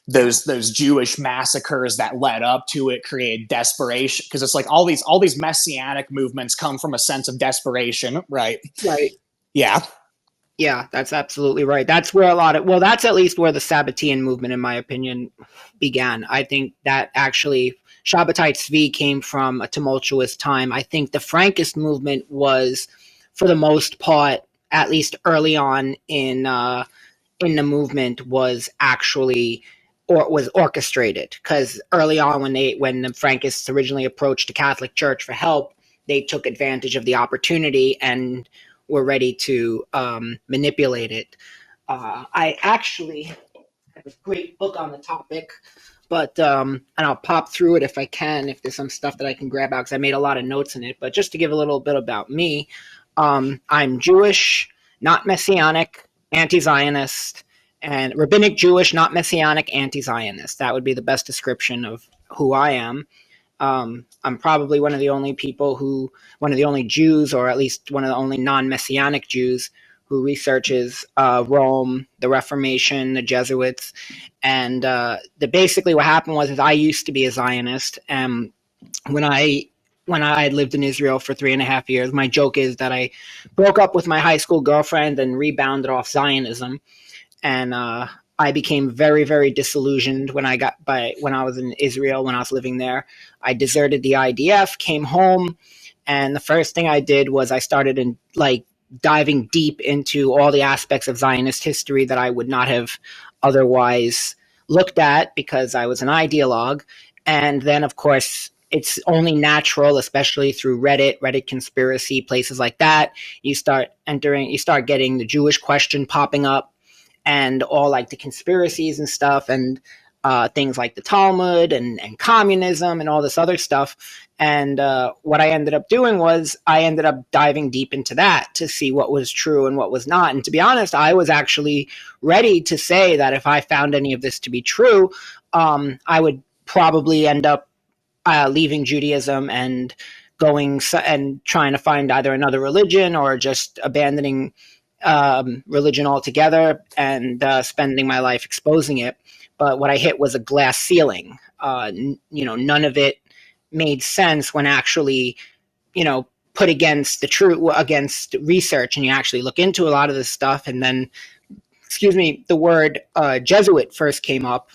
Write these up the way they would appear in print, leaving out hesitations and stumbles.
those Jewish massacres that led up to it created desperation, because it's like all these messianic movements come from a sense of desperation, right? Right. Yeah. Yeah, that's absolutely right. That's where that's at least where the Sabbatian movement, in my opinion, began. I think that actually Sabbatai Zevi came from a tumultuous time. I think the Frankist movement was, for the most part, at least early on in the movement, was actually or was orchestrated, because early on when the Frankists originally approached the Catholic Church for help, they took advantage of the opportunity and were ready to manipulate it. I actually have a great book on the topic, but and I'll pop through it if I can, if there's some stuff that I can grab out, because I made a lot of notes in it. But just to give a little bit about me, I'm Jewish, not Messianic, anti-Zionist, and rabbinic Jewish, not Messianic, anti-Zionist. That would be the best description of who I am. I'm probably one of the only Jews, or at least one of the only non-Messianic Jews, who researches Rome, the Reformation, the Jesuits, and basically what happened was I used to be a Zionist, and when I had lived in Israel for 3.5 years, my joke is that I broke up with my high school girlfriend and rebounded off Zionism, and I became very, very disillusioned when I was in Israel, when I was living there. I deserted the IDF, came home, and the first thing I did was I started diving deep into all the aspects of Zionist history that I would not have otherwise looked at, because I was an ideologue. And then, of course, it's only natural, especially through Reddit conspiracy, places like that. You start getting the Jewish question popping up, and all like the conspiracies and stuff, and things like the Talmud and communism and all this other stuff. And what I ended up doing was I ended up diving deep into that to see what was true and what was not. And to be honest, I was actually ready to say that if I found any of this to be true, I would probably end up leaving Judaism and going and trying to find either another religion, or just abandoning religion altogether and spending my life exposing it. But what I hit was a glass ceiling. None of it made sense when actually, put against against research, and you actually look into a lot of this stuff. And then, the word Jesuit first came up,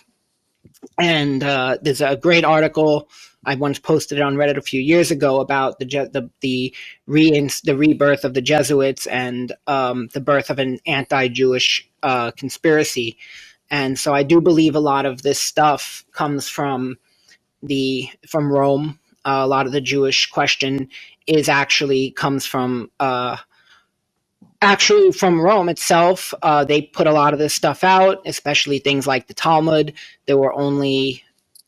and there's a great article I once posted it on Reddit a few years ago about the rebirth of the Jesuits and the birth of an anti-Jewish conspiracy. And so I do believe a lot of this stuff comes from Rome. A lot of the Jewish question comes from Rome itself. They put a lot of this stuff out, especially things like the Talmud. There were only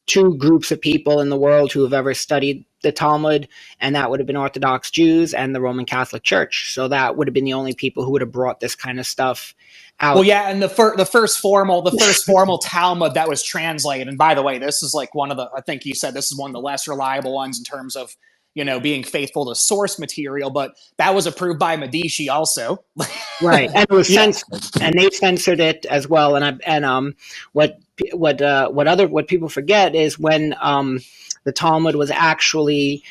2 groups of people in the world who have ever studied the Talmud, and that would have been Orthodox Jews and the Roman Catholic Church. So that would have been the only people who would have brought this kind of stuff out. Well, yeah, and the first formal Talmud that was translated, and by the way, this is like I think you said this is one of the less reliable ones in terms of, being faithful to source material, but that was approved by Medici also. Right, and it was censored, and they censored it as well. And what people forget is when the Talmud was actually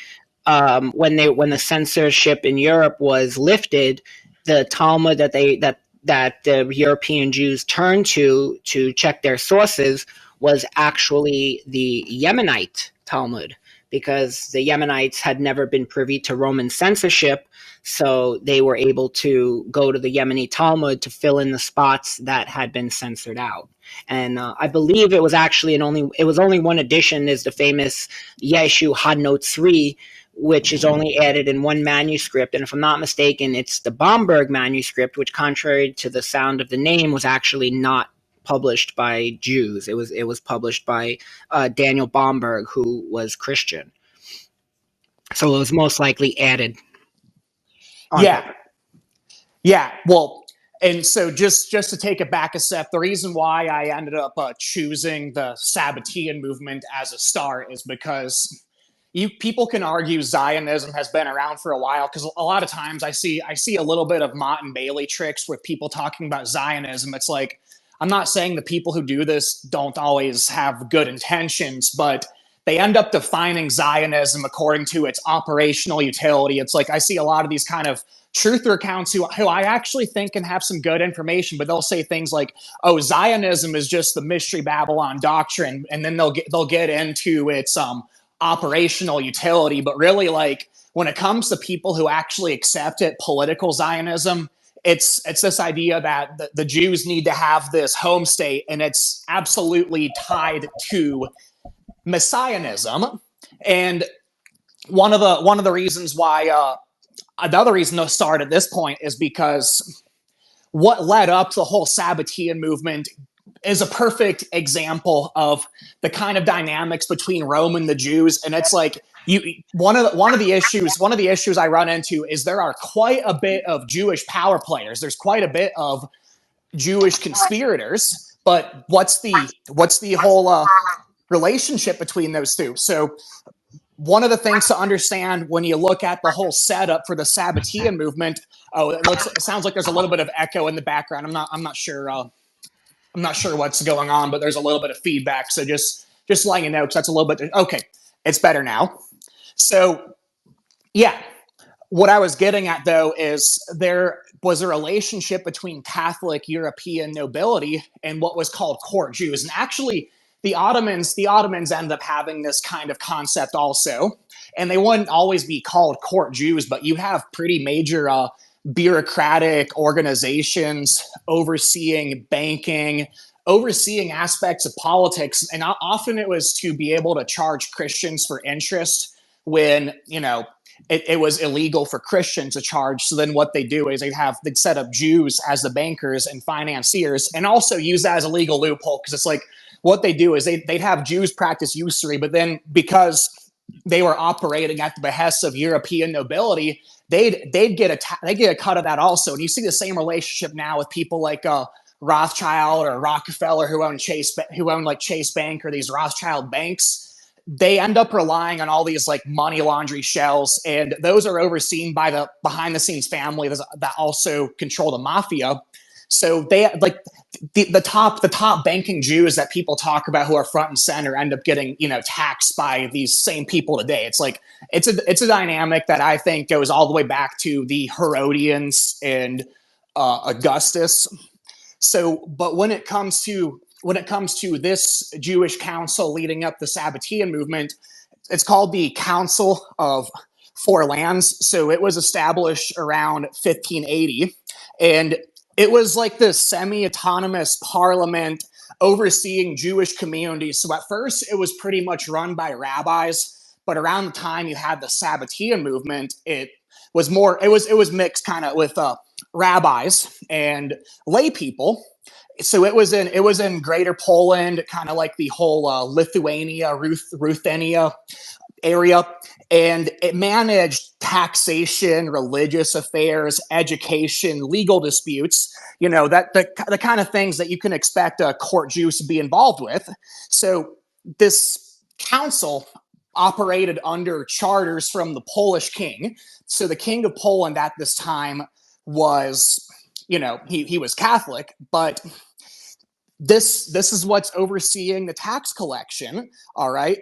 when the censorship in Europe was lifted, the Talmud that the European Jews turned to check their sources was actually the Yemenite Talmud, because the Yemenites had never been privy to Roman censorship, so they were able to go to the Yemeni Talmud to fill in the spots that had been censored out. And I believe it was actually only one edition, is the famous Yeshu HaNotzri, which is only added in one manuscript. And if I'm not mistaken, it's the Bomberg manuscript, which, contrary to the sound of the name, was actually not published by Jews. It was published by Daniel Bomberg, who was Christian. So it was most likely added. Yeah. Well, and so just to take it back a step, the reason why I ended up choosing the Sabbatian movement as a start is because people can argue Zionism has been around for a while, because a lot of times I see a little bit of Mott and Bailey tricks with people talking about Zionism. It's like, I'm not saying the people who do this don't always have good intentions, but they end up defining Zionism according to its operational utility. It's like I see a lot of these kind of truther accounts who I actually think can have some good information, but they'll say things like, "Oh, Zionism is just the mystery Babylon doctrine," and then they'll get into its operational utility. But really, like when it comes to people who actually accept it, political Zionism, it's this idea that the Jews need to have this home state, and it's absolutely tied to Messianism. And one of the reasons why another reason to start at this point is because what led up to the whole Sabbatian movement is a perfect example of the kind of dynamics between Rome and the Jews. And it's like one of the issues I run into is there are quite a bit of Jewish power players. There's quite a bit of Jewish conspirators, but what's the whole relationship between those two? So one of the things to understand when you look at the whole setup for the Sabbatian movement. Oh, it sounds like there's a little bit of echo in the background. I'm not sure. I'm not sure what's going on, but there's a little bit of feedback. So just letting you know, because that's a little bit okay. It's better now. So yeah, what I was getting at though is there was a relationship between Catholic European nobility and what was called court Jews, and actually the Ottomans ended up having this kind of concept also, and they wouldn't always be called court Jews, but you have pretty major bureaucratic organizations overseeing banking, overseeing aspects of politics, and often it was to be able to charge Christians for interest when it was illegal for Christians to charge. So then what they do is they'd set up Jews as the bankers and financiers, and also use that as a legal loophole, because it's like what they do is they'd have Jews practice usury, but then because they were operating at the behest of European nobility, they'd get a cut of that also. And you see the same relationship now with people like Rothschild or Rockefeller who own like Chase Bank or these Rothschild banks. They end up relying on all these like money laundry shells, and those are overseen by the behind the scenes family that also control the mafia. So they like the top banking Jews that people talk about who are front and center end up getting taxed by these same people today. It's like it's a dynamic that I think goes all the way back to the Herodians and Augustus. So, but when it comes to this Jewish council leading up the Sabbatean movement, it's called the Council of Four Lands. So it was established around 1580, and it was like this semi-autonomous parliament overseeing Jewish communities. So at first, it was pretty much run by rabbis, but around the time you had the Sabbatean movement, it was mixed kind of with rabbis and lay people. So it was in Greater Poland, kind of like the whole Lithuania, Ruthenia area, and it managed taxation, religious affairs, education, legal disputes. That the kind of things that you can expect a court Jews to be involved with. So this council operated under charters from the Polish king. So the king of Poland at this time was, he was Catholic, but this is what's overseeing the tax collection. All right.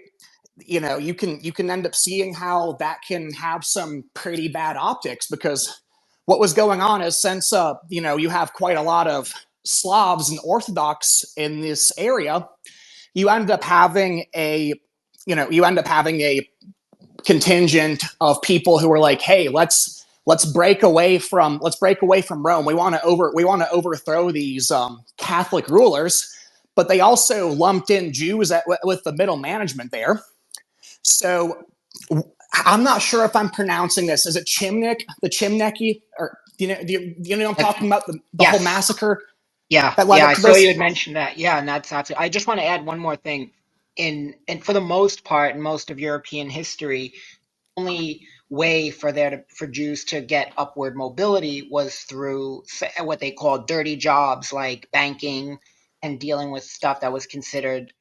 You can end up seeing how that can have some pretty bad optics, because what was going on is, since you have quite a lot of Slavs and Orthodox in this area, you end up having a contingent of people who are like, hey, let's break away from Rome. We want to overthrow these Catholic rulers, but they also lumped in Jews with the middle management there. So I'm not sure if I'm pronouncing this. Is it Chimnik, the Chimneki, or do you know what I'm talking about, the Yes. whole massacre? Yeah, I saw you had mentioned that. Yeah, and that's absolutely. I just want to add one more thing. And for the most part, in most of European history, the only way for Jews to get upward mobility was through what they call dirty jobs, like banking and dealing with stuff that was considered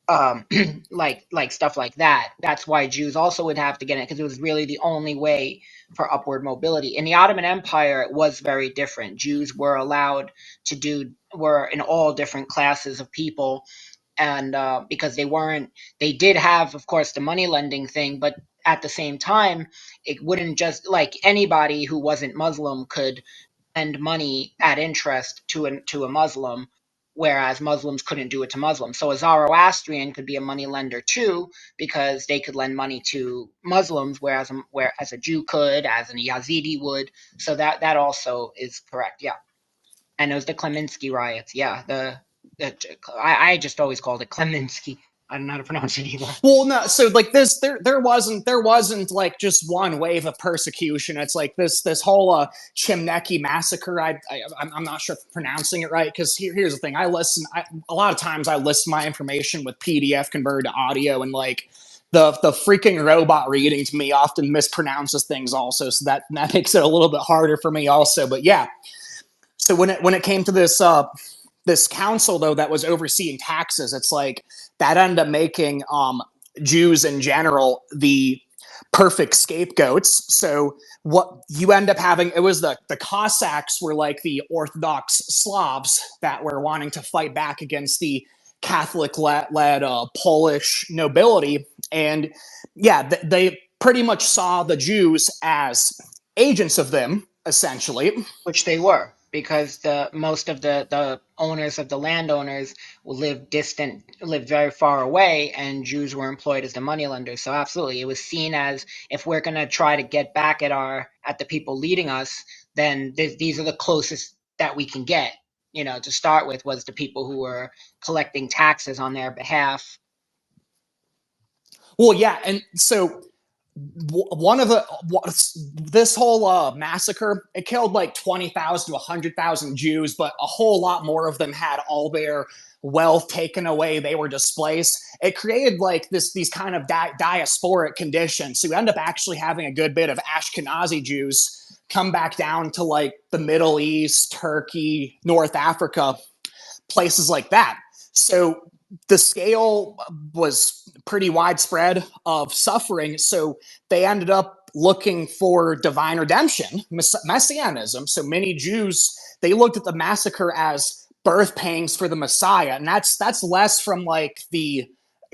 um, like stuff like that. That's why Jews also would have to get it because it was really the only way for upward mobility. In the Ottoman Empire, it was very different. Jews were allowed to were in all different classes of people, and because they did have, of course, the money lending thing, but at the same time, it wouldn't just like anybody who wasn't Muslim could lend money at interest to a Muslim, whereas Muslims couldn't do it to Muslims. So a Zoroastrian could be a money lender too, because they could lend money to Muslims, whereas a Jew could, as a Yazidi would. So that also is correct. Yeah, and it was the Clemensky riots. Yeah, I just always called it Clemensky. I don't know how to pronounce it either. Well, no, so like this, there wasn't like just one wave of persecution. It's like this whole Chimneki massacre. I'm not sure if I'm pronouncing it right because here's the thing. A lot of times I list my information with PDF converted to audio, and like the freaking robot reading to me often mispronounces things also, so that makes it a little bit harder for me also. But yeah, so when it came to this council though that was overseeing taxes, it's like that ended up making Jews in general the perfect scapegoats. So what you end up having, it was the Cossacks were like the Orthodox Slavs that were wanting to fight back against the Catholic led Polish nobility, and yeah, they pretty much saw the Jews as agents of them essentially. Which they were, because the most of the owners of the landowners lived very far away, and Jews were employed as the moneylenders. So absolutely, it was seen as, if we're going to try to get back at the people leading us, then these are the closest that we can get. To start with, was the people who were collecting taxes on their behalf. Well, yeah, and so one of the this whole massacre, it killed like 20,000 to 100,000 Jews, but a whole lot more of them had all their wealth taken away. They were displaced. It created like these kind of diasporic conditions. So you end up actually having a good bit of Ashkenazi Jews come back down to like the Middle East, Turkey, North Africa, places like that. So the scale was pretty widespread of suffering. So they ended up looking for divine redemption, Messianism. So many Jews, they looked at the massacre as birth pangs for the Messiah. And that's less from like the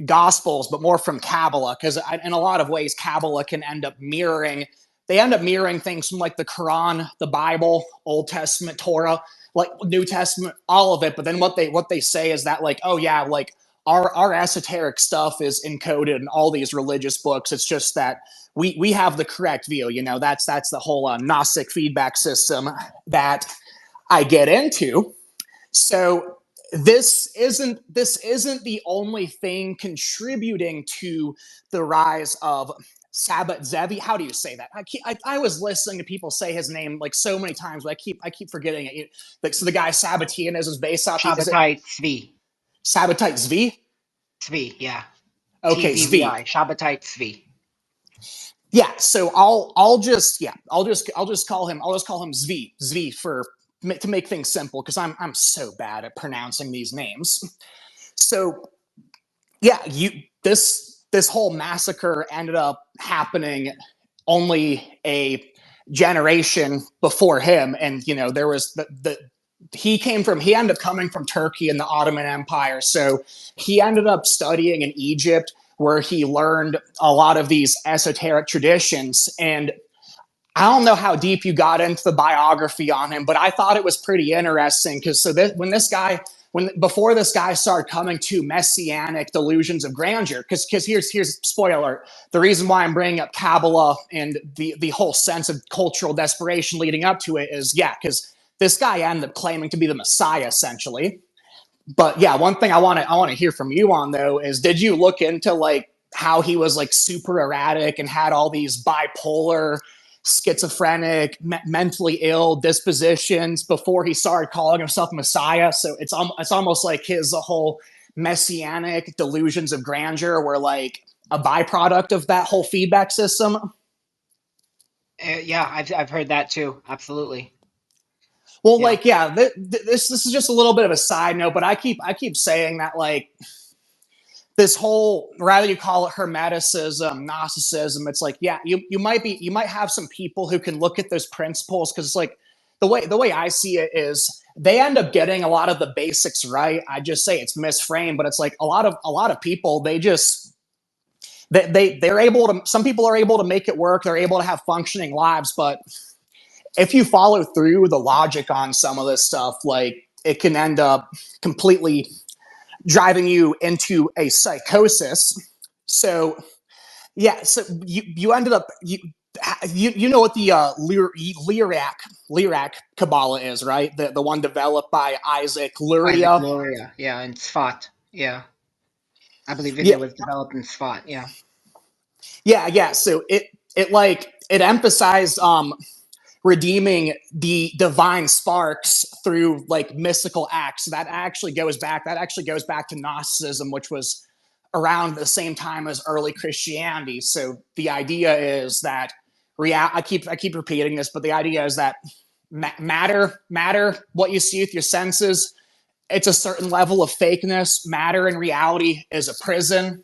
Gospels, but more from Kabbalah, because in a lot of ways, Kabbalah can end up mirroring things from like the Quran, the Bible, Old Testament, Torah, like New Testament, all of it. But then what they say is that like, oh yeah, like our esoteric stuff is encoded in all these religious books. It's just that we have the correct view. That's the whole Gnostic feedback system that I get into. So this isn't the only thing contributing to the rise of Sabbatai Zevi. How do you say that? I was listening to people say his name like so many times, but I keep forgetting it. Like, so the guy Sabbatianism is based off. Is it Sabbatai Zevi. Sabbatai Zvi? Zvi, yeah. Okay, Zvi. TZVI. Sabbatai Zevi. Yeah. So I'll just call him Zvi for to make things simple because I'm so bad at pronouncing these names. So yeah, this whole massacre ended up happening only a generation before him, and there was the he ended up coming from Turkey and the Ottoman Empire, so he ended up studying in Egypt where he learned a lot of these esoteric traditions. And I don't know how deep you got into the biography on him, but I thought it was pretty interesting because when before this guy started coming to messianic delusions of grandeur, because here's spoiler, the reason why I'm bringing up Kabbalah and the whole sense of cultural desperation leading up to it is, yeah, because this guy ended up claiming to be the Messiah essentially. But yeah, one thing I want to hear from you on though is, did you look into like how he was like super erratic and had all these bipolar, schizophrenic, mentally ill dispositions before he started calling himself Messiah? So it's almost like his whole messianic delusions of grandeur were like a byproduct of that whole feedback system. Yeah, I've heard that too. Absolutely. Well, Yeah. like yeah, this is just a little bit of a side note, but I keep saying that like this whole, rather you call it hermeticism, Gnosticism, it's like, yeah, you might have some people who can look at those principles, because it's like the way I see it is they end up getting a lot of the basics right. I just say it's misframed, but it's like a lot of people, they just they're able to, some people are able to make it work, they're able to have functioning lives, but if you follow through the logic on some of this stuff, like it can end up completely driving you into a psychosis. So yeah, so you ended up you know what the Lyrac Kabbalah is, right? The one developed by Isaac Isaac Luria. Luria, yeah, and Sfat, yeah. I believe it Yeah, was developed in Sfat, yeah. yeah. So it emphasized redeeming the divine sparks through like mystical acts. That actually goes back to Gnosticism, which was around the same time as early Christianity. So the idea is that I keep repeating this, but the idea is that matter, what you see with your senses, it's a certain level of fakeness. Matter in reality is a prison.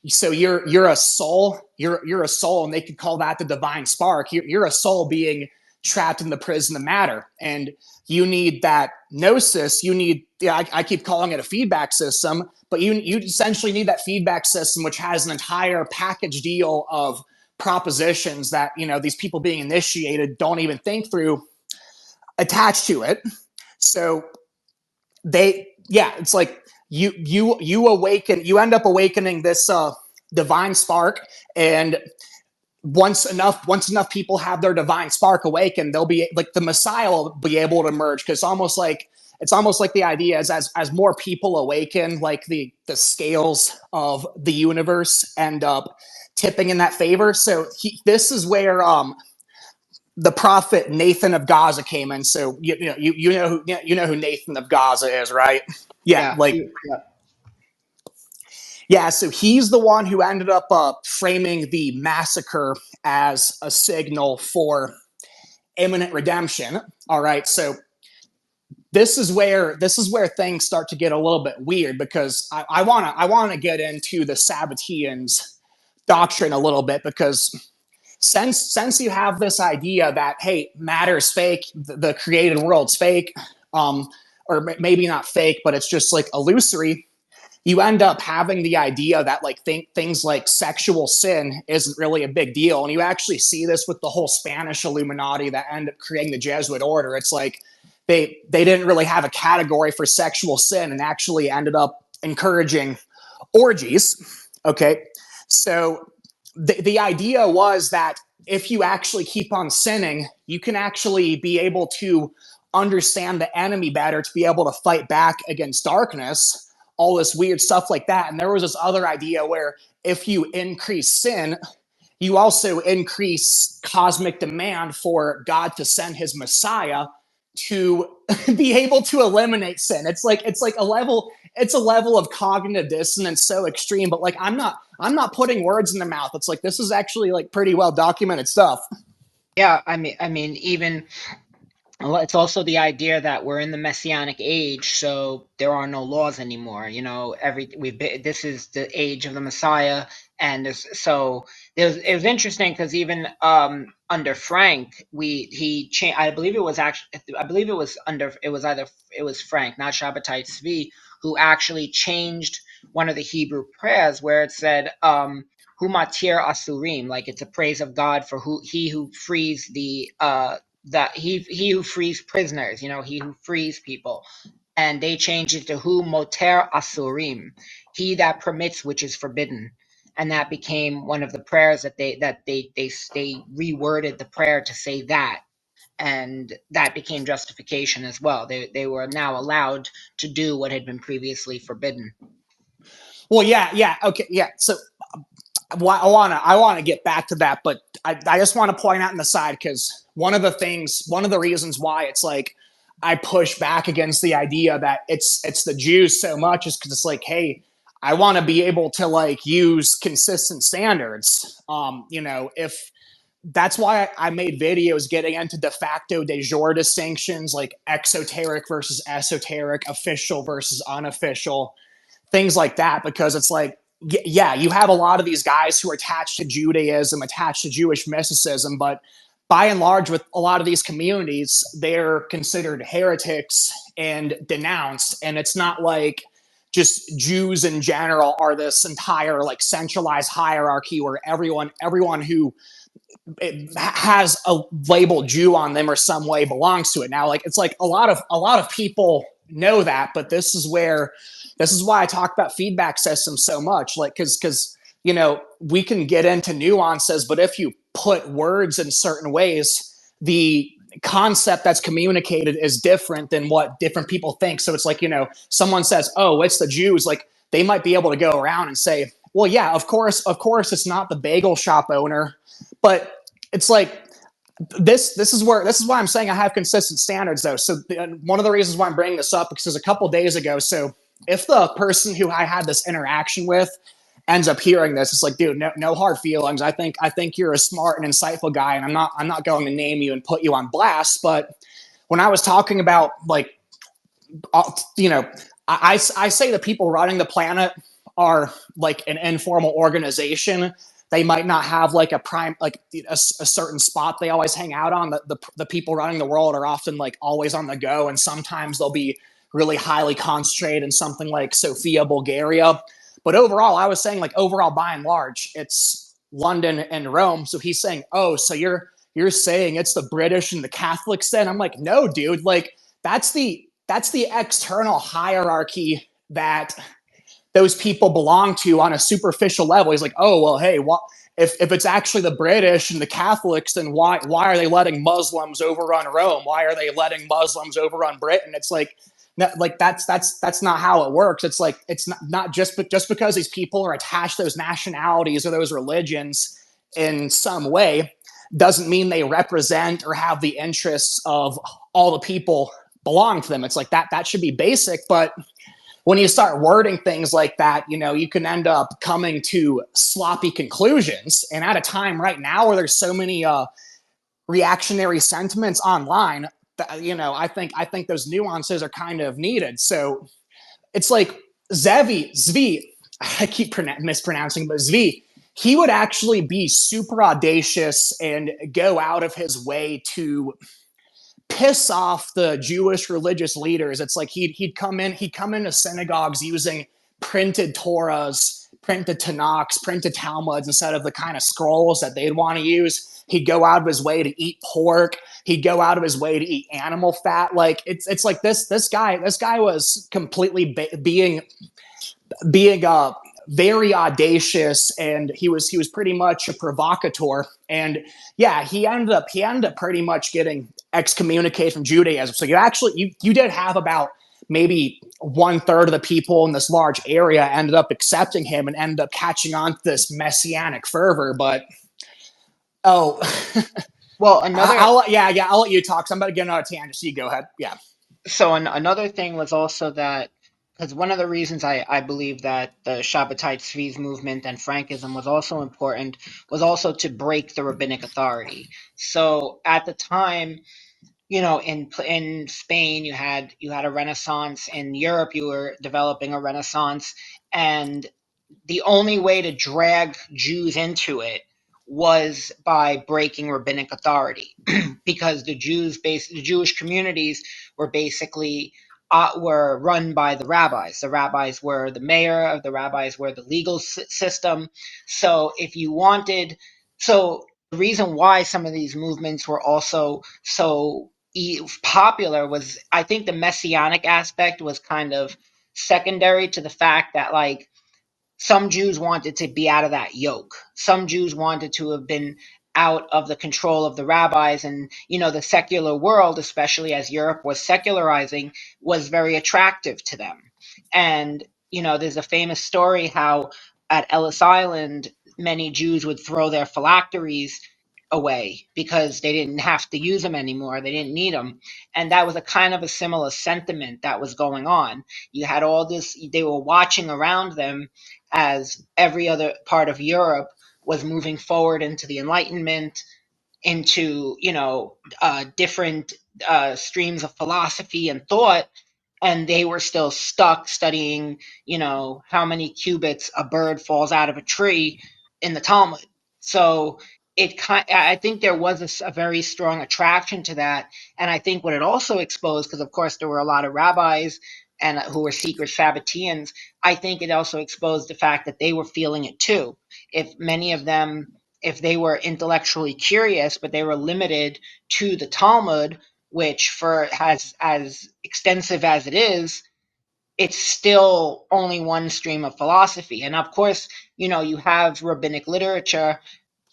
So you're a soul. You're a soul, and they could call that the divine spark. You're a soul being trapped in the prison of matter, and you need that gnosis. You need, yeah, I keep calling it a feedback system, but you essentially need that feedback system, which has an entire package deal of propositions that these people being initiated don't even think through, attached to it. So it's like you end up awakening this divine spark, and once enough people have their divine spark awakened, they'll be like, the Messiah will be able to emerge, because it's almost like the idea is, as more people awaken, like the scales of the universe end up tipping in that favor. So this is where the prophet Nathan of Gaza came in. So you know who Nathan of Gaza is, right? Yeah, Yeah, like, yeah. yeah. So he's the one who ended up framing the massacre as a signal for imminent redemption. All right, so this is where things start to get a little bit weird, because I wanna get into the Sabbateans' doctrine a little bit, because since you have this idea that, hey, matter's fake, the created world's fake, or maybe not fake, but it's just like illusory, you end up having the idea that like things like sexual sin isn't really a big deal. And you actually see this with the whole Spanish Illuminati that ended up creating the Jesuit order. It's like they didn't really have a category for sexual sin, and actually ended up encouraging orgies. Okay, so the idea was that if you actually keep on sinning, you can actually be able to understand the enemy better, to be able to fight back against darkness, all this weird stuff like that. And there was this other idea where if you increase sin, you also increase cosmic demand for God to send his Messiah to be able to eliminate sin. It's like a level of cognitive dissonance so extreme, but like I'm not putting words in their mouth. It's like, this is actually like pretty well documented stuff. Yeah, I mean, even it's also the idea that we're in the messianic age, so there are no laws anymore. This is the age of the Messiah, and it was interesting because even under Frank, he changed. I believe it was Frank, not Sabbatai Zevi, who actually changed one of the Hebrew prayers where it said "Hu matir asurim," like it's a praise of God for who frees that he who frees prisoners, he who frees people, and they changed it to "Hu moter asurim," he that permits which is forbidden, and that became one of the prayers that they reworded the prayer to say that, and that became justification as well. They were now allowed to do what had been previously forbidden. Well, yeah, okay, yeah. So I wanna get back to that, but I just want to point out in the side, because one of the reasons why it's like I push back against the idea that it's the Jews so much is because it's like, hey, I want to be able to like use consistent standards. If That's why I made videos getting into de facto de jure distinctions, like exoteric versus esoteric, official versus unofficial, things like that, because it's like, yeah, you have a lot of these guys who are attached to Judaism, attached to Jewish mysticism, but by and large, with a lot of these communities, they're considered heretics and denounced. And it's not like just Jews in general are this entire like centralized hierarchy where everyone who has a label Jew on them or some way belongs to it. Now, like, it's like a lot of people know that, but this is why I talk about feedback systems so much. Like, because we can get into nuances, but if you put words in certain ways, the concept that's communicated is different than what different people think. So it's like, someone says, "Oh, it's the Jews," like they might be able to go around and say, "Well, yeah, of course, it's not the bagel shop owner," but it's like this is why I'm saying I have consistent standards, though. So one of the reasons why I'm bringing this up, because a couple days ago, so if the person who I had this interaction with ends up hearing this, it's like, dude, no hard feelings. I think you're a smart and insightful guy, and I'm not going to name you and put you on blast. But when I was talking about, like, I say the people running the planet are like an informal organization. They might not have like a prime, like a certain spot they always hang out on. The people running the world are often like always on the go, and sometimes they'll be really highly concentrated in something like Sofia, Bulgaria. But overall, I was saying, like, overall, by and large, it's London and Rome. So he's saying, "Oh, so you're saying it's the British and the Catholics then?" I'm like, "No, dude. Like, that's the external hierarchy that those people belong to on a superficial level." He's like, "Oh, well, hey, what if it's actually the British and the Catholics, then why are they letting Muslims overrun Rome? Why are they letting Muslims overrun Britain?" It's like, no, like that's not how it works. It's like, it's not just because these people are attached to those nationalities or those religions in some way doesn't mean they represent or have the interests of all the people belong to them. It's like that should be basic, but when you start wording things like that, you can end up coming to sloppy conclusions. And at a time right now where there's so many reactionary sentiments online, I think those nuances are kind of needed. So it's like Zvi, I keep mispronouncing, but Zvi, he would actually be super audacious and go out of his way to piss off the Jewish religious leaders. It's like he'd come into synagogues using printed Torahs, printed Tanakhs, printed Talmuds instead of the kind of scrolls that they'd want to use. He'd go out of his way to eat pork. He'd go out of his way to eat animal fat. Like, it's like this guy was completely being very audacious, and he was pretty much a provocateur. And yeah, he ended up pretty much getting excommunicated from Judaism. So you did have about maybe 1/3 of the people in this large area ended up accepting him and ended up catching on to this messianic fervor. But oh, Well, another I'll let you talk. So I'm about to get on a tangent. So you go ahead. Yeah. So another thing was also that, because one of the reasons I believe that the Sabbatai Zevi movement and Frankism was also important was also to break the rabbinic authority. So at the time, in Spain you had a Renaissance. In Europe, you were developing a Renaissance, and the only way to drag Jews into it was by breaking rabbinic authority, because the Jewish communities were basically were run by the rabbis. The rabbis were the mayor. The rabbis were the legal system. So if you wanted, so the reason why some of these movements were also so popular was, I think, the messianic aspect was kind of secondary to the fact that, like, some Jews wanted to be out of that yoke. Some Jews wanted to have been out of the control of the rabbis. And, the secular world, especially as Europe was secularizing, was very attractive to them. And, there's a famous story how at Ellis Island, many Jews would throw their phylacteries away because they didn't have to use them anymore. They didn't need them. And that was a kind of a similar sentiment that was going on. You had all this, they were watching around them as every other part of Europe was moving forward into the Enlightenment, into different streams of philosophy and thought, and they were still stuck studying, how many cubits a bird falls out of a tree in the Talmud. So I think there was a very strong attraction to that, and I think what it also exposed, because of course there were a lot of rabbis and who were secret Sabbatians, I think it also exposed the fact that they were feeling it too. If many of them, if they were intellectually curious, but they were limited to the Talmud, which for has as extensive as it is, it's still only one stream of philosophy. And of course, you have rabbinic literature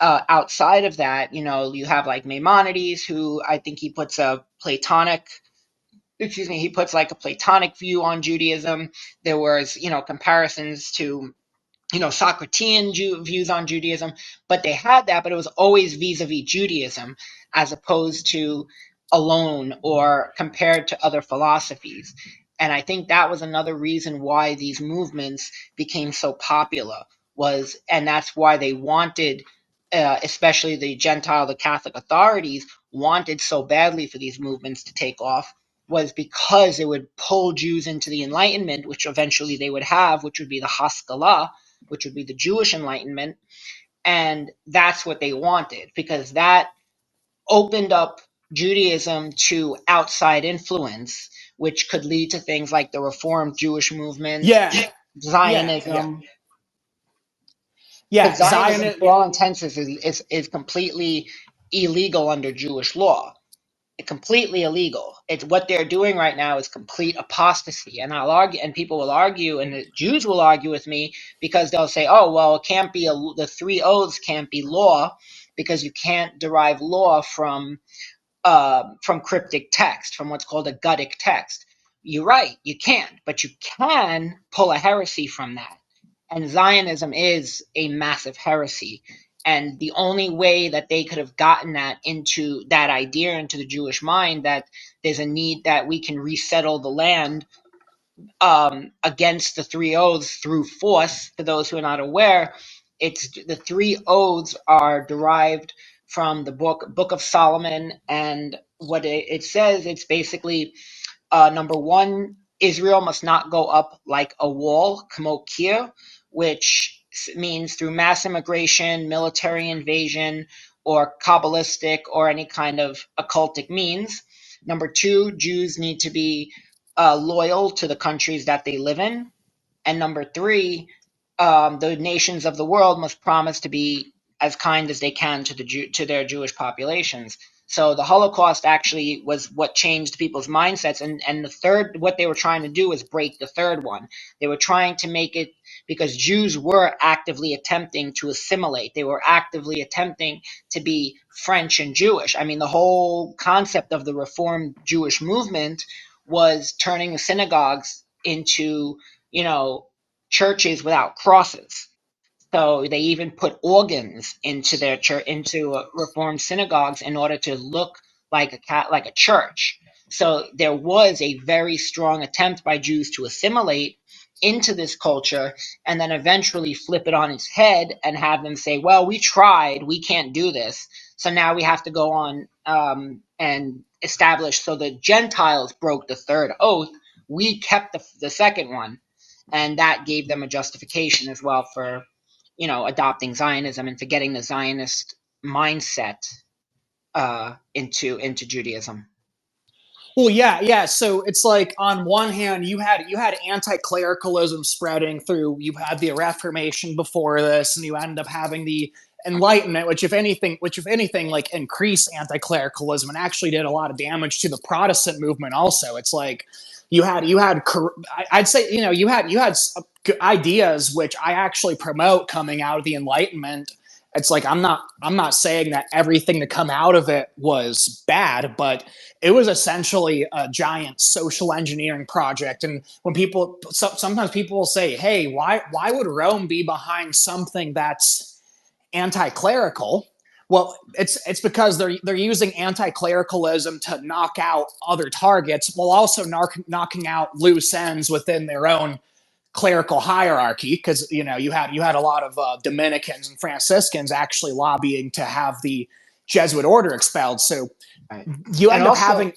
outside of that. You have like Maimonides, who I think he puts a Platonic, he puts like a Platonic view on Judaism. There was, comparisons to, Socratean views on Judaism, but they had that, but it was always vis-a-vis Judaism as opposed to alone or compared to other philosophies. And I think that was another reason why these movements became so popular and that's why they wanted, especially the Catholic authorities wanted so badly for these movements to take off, was because it would pull Jews into the Enlightenment, which eventually they would have, which would be the Haskalah, which would be the Jewish Enlightenment. And that's what they wanted, because that opened up Judaism to outside influence, which could lead to things like the Reformed Jewish movement, Yeah, yeah, yeah, Zionism. Because yeah. Zionism, for all intents, is completely illegal under Jewish law. Completely illegal. It's what they're doing right now is complete apostasy. And I'll argue, and people will argue, and the Jews will argue with me because they'll say, "Oh, well, it can't be the three oaths can't be law because you can't derive law from cryptic text, from what's called a guttic text." You're right, you can't, but you can pull a heresy from that. And Zionism is a massive heresy. And the only way that they could have gotten that idea into the Jewish mind, that there's a need that we can resettle the land against the three oaths through force. For those who are not aware, it's the three oaths are derived from the book of Solomon, and what it says, it's basically number one, Israel must not go up like a wall, kamokir, which means through mass immigration, military invasion, or Kabbalistic or any kind of occultic means. Number two, Jews need to be loyal to the countries that they live in. And number three, the nations of the world must promise to be as kind as they can to their Jewish populations. So the Holocaust actually was what changed people's mindsets. And the third, what they were trying to do was break the third one. They were trying to make it, because Jews were actively attempting to assimilate. They were actively attempting to be French and Jewish. I mean, the whole concept of the Reformed Jewish movement was turning the synagogues into, you know, churches without crosses. So they even put organs into their church, into Reformed synagogues, in order to look like a church. So there was a very strong attempt by Jews to assimilate into this culture, and then eventually flip it on its head and have them say, "Well, we tried, we can't do this, so now we have to go on and establish." So the Gentiles broke the third oath. We kept the second one, and that gave them a justification as well for, adopting Zionism and for getting the Zionist mindset into Judaism. Well, yeah, yeah. So it's like on one hand, you had anti-clericalism spreading through. You had the Reformation before this, and you ended up having the Enlightenment, which if anything, like increased anti-clericalism and actually did a lot of damage to the Protestant movement. Also, it's like you had I'd say you had ideas which I actually promote coming out of the Enlightenment. It's like I'm not saying that everything to come out of it was bad, but it was essentially a giant social engineering project. And when sometimes people will say, "Hey, why would Rome be behind something that's anti-clerical?" Well, it's because they're using anti-clericalism to knock out other targets while also knocking out loose ends within their own clerical hierarchy, because you had a lot of Dominicans and Franciscans actually lobbying to have the Jesuit order expelled. So Right. you And end up also, having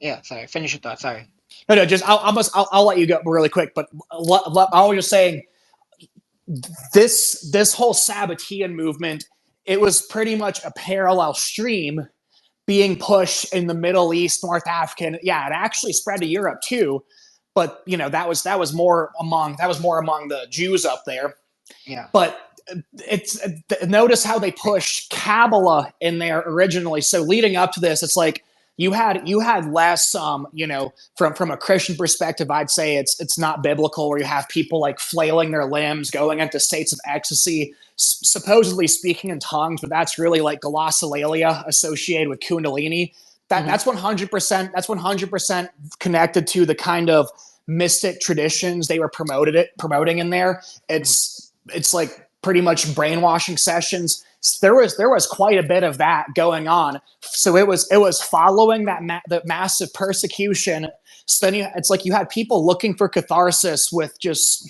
yeah, sorry, finish your thought. Sorry. No, no, just I'll let you go really quick. But I was just saying this whole Sabbatian movement, it was pretty much a parallel stream being pushed in the Middle East, North African. Yeah, it actually spread to Europe too, but that was more among the Jews up there. Yeah. But it's notice how they pushed Kabbalah in there originally. So leading up to this, it's like you had less from a Christian perspective, I'd say it's not biblical, where you have people like flailing their limbs, going into states of ecstasy, supposedly speaking in tongues, but that's really like glossolalia associated with kundalini. That's 100%, that's 100% connected to the kind of mystic traditions they were promoting in there. It's like pretty much brainwashing sessions. There was quite a bit of that going on. So it was following the massive persecution. So then it's like you had people looking for catharsis with just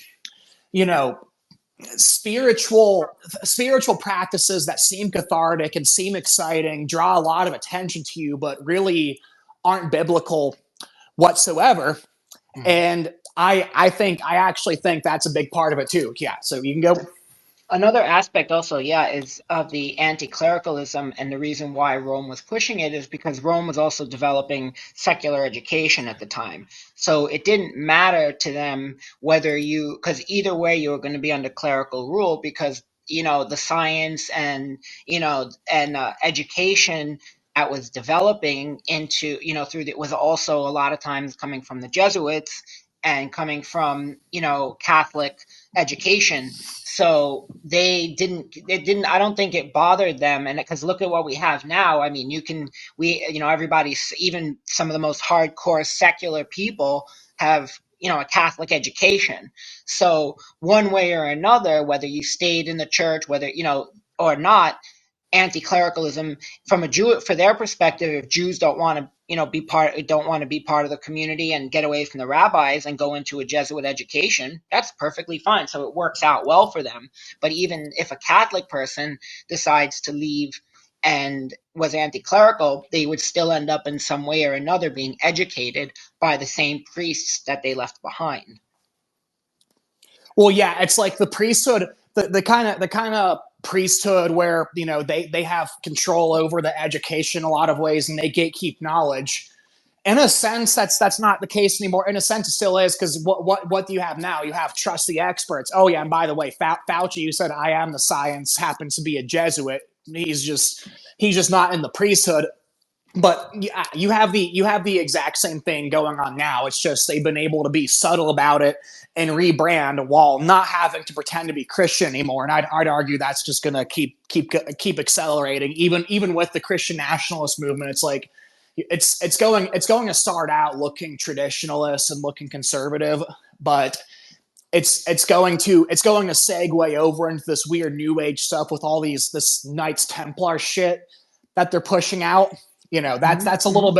spiritual practices that seem cathartic and seem exciting, draw a lot of attention to you, but really aren't biblical whatsoever. And I actually think that's a big part of it too. Yeah. So you can go. Another aspect also, yeah, is of the anti-clericalism, and the reason why Rome was pushing it is because Rome was also developing secular education at the time. So it didn't matter to them whether because either way you were going to be under clerical rule, because the science and education that was developing into was also a lot of times coming from the Jesuits and coming from Catholic education. So I don't think it bothered them. And because look at what we have now. I mean, everybody's, even some of the most hardcore secular people have a Catholic education. So one way or another, whether you stayed in the church, whether or not, anti-clericalism for their perspective, if Jews don't want to be part of the community and get away from the rabbis and go into a Jesuit education, that's perfectly fine. So it works out well for them. But even if a Catholic person decides to leave and was anti-clerical, they would still end up in some way or another being educated by the same priests that they left behind. Well, yeah, it's like the priesthood, the kind of priesthood where they have control over the education in a lot of ways, and they gatekeep knowledge. In a sense, that's not the case anymore. In a sense, it still is, because what do you have now? You have trust the experts. Oh yeah, and by the way, Fauci, you said I am the science, happens to be a Jesuit. He's just not in the priesthood. But yeah, you have the exact same thing going on now. It's just they've been able to be subtle about it and rebrand while not having to pretend to be Christian anymore. And I'd argue that's just going to keep accelerating, even with the Christian nationalist movement. It's like it's going to start out looking traditionalist and looking conservative, but it's going to segue over into this weird New Age stuff with all this Knights Templar shit that they're pushing out. That's a little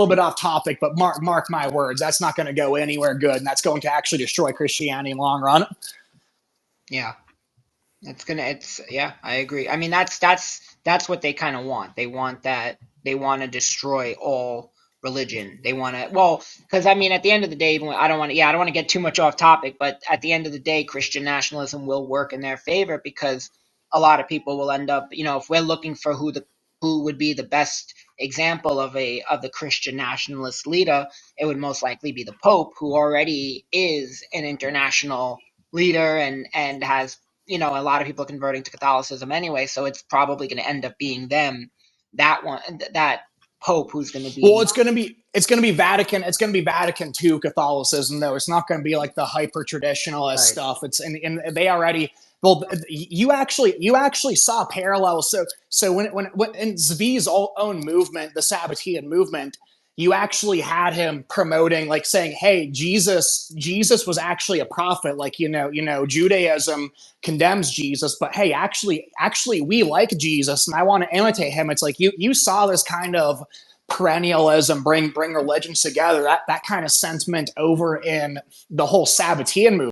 bit off topic, but mark my words, that's not going to go anywhere good, and that's going to actually destroy Christianity in the long run. Yeah, I agree. I mean, that's what they kind of want. They want to destroy all religion. They want to, because I mean, at the end of the day, I don't want to get too much off topic, but at the end of the day, Christian nationalism will work in their favor, because a lot of people will end up, if we're looking for who would be the best example of the Christian nationalist leader, it would most likely be the Pope, who already is an international leader and has a lot of people converting to Catholicism anyway. So it's probably going to end up being that Pope who's going to be. Well, it's going to be Vatican. It's going to be Vatican II Catholicism, though. It's not going to be like the hyper traditionalist stuff. It's and they already. Well, you actually saw parallels. So when in Zvi's own movement, the Sabbatean movement, you actually had him promoting, like saying, "Hey, Jesus was actually a prophet. Like Judaism condemns Jesus, but hey, actually, we like Jesus, and I want to imitate him." It's like you saw this kind of perennialism bring religions together. That kind of sentiment over in the whole Sabbatian movement.